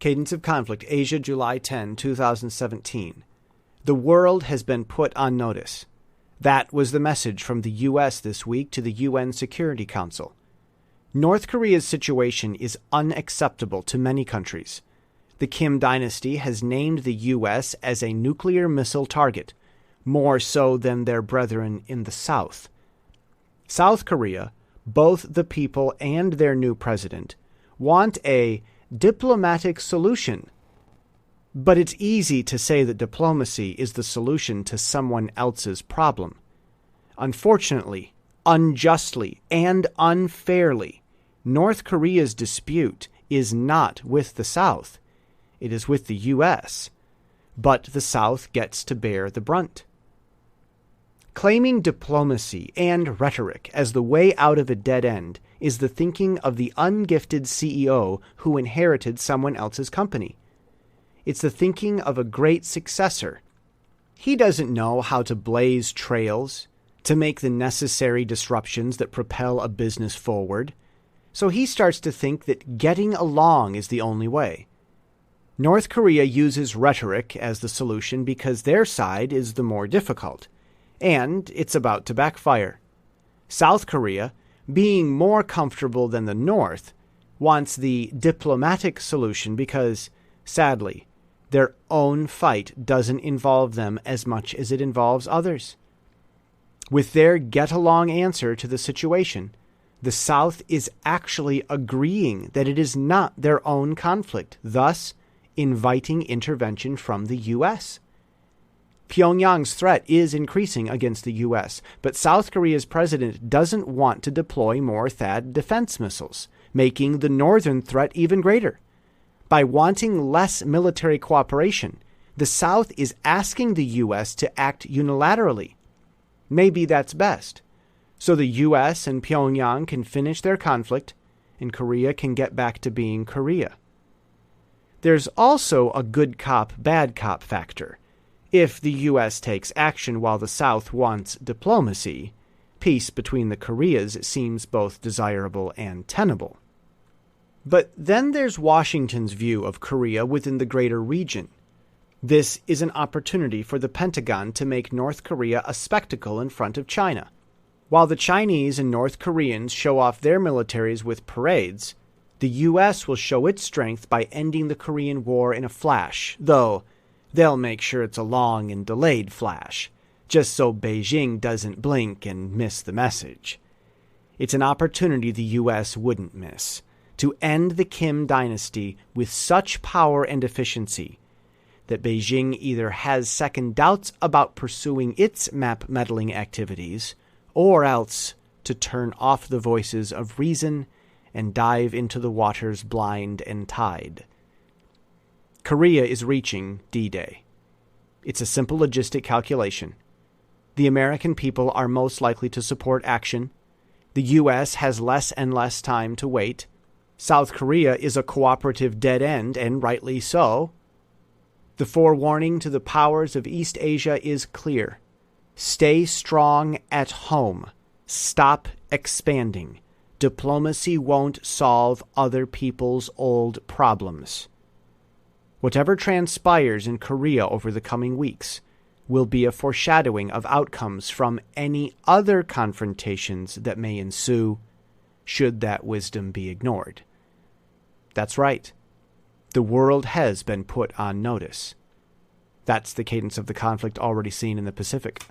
Cadence of Conflict, Asia, July 10, 2017. The world has been put on notice. That was the message from the U.S. this week to the UN Security Council. North Korea's situation is unacceptable to many countries. The Kim dynasty has named the U.S. as a nuclear missile target, more so than their brethren in the South. South Korea, both the people and their new president, want a diplomatic solution. But it's easy to say that diplomacy is the solution to someone else's problem. Unfortunately, unjustly, and unfairly, North Korea's dispute is not with the South. It is with the U.S., but the South gets to bear the brunt. Claiming diplomacy and rhetoric as the way out of a dead end is the thinking of the ungifted CEO who inherited someone else's company. It's the thinking of a great successor. He doesn't know how to blaze trails, to make the necessary disruptions that propel a business forward, so he starts to think that getting along is the only way. North Korea uses rhetoric as the solution because their side is the more difficult, and it's about to backfire. South Korea, being more comfortable than the North, wants the diplomatic solution because, sadly, their own fight doesn't involve them as much as it involves others. With their get-along answer to the situation, the South is actually agreeing that it is not their own conflict, thus inviting intervention from the U.S. Pyongyang's threat is increasing against the U.S., but South Korea's president doesn't want to deploy more THAAD defense missiles, making the northern threat even greater. By wanting less military cooperation, the South is asking the U.S. to act unilaterally. Maybe that's best, so the U.S. and Pyongyang can finish their conflict, and Korea can get back to being Korea. There's also a good cop, bad cop factor. If the U.S. takes action while the South wants diplomacy, peace between the Koreas seems both desirable and tenable. But then there's Washington's view of Korea within the greater region. This is an opportunity for the Pentagon to make North Korea a spectacle in front of China. While the Chinese and North Koreans show off their militaries with parades, the U.S. will show its strength by ending the Korean War in a flash, though they'll make sure it's a long and delayed flash, just so Beijing doesn't blink and miss the message. It's an opportunity the U.S. wouldn't miss, to end the Kim dynasty with such power and efficiency that Beijing either has second doubts about pursuing its map meddling activities, or else to turn off the voices of reason and dive into the waters blind and tied. Korea is reaching D-Day. It's a simple logistic calculation. The American people are most likely to support action. The U.S. has less and less time to wait. South Korea is a cooperative dead end, and rightly so. The forewarning to the powers of East Asia is clear. Stay strong at home. Stop expanding. Diplomacy won't solve other people's old problems. Whatever transpires in Korea over the coming weeks will be a foreshadowing of outcomes from any other confrontations that may ensue, should that wisdom be ignored. That's right. The world has been put on notice. That's the cadence of the conflict already seen in the Pacific.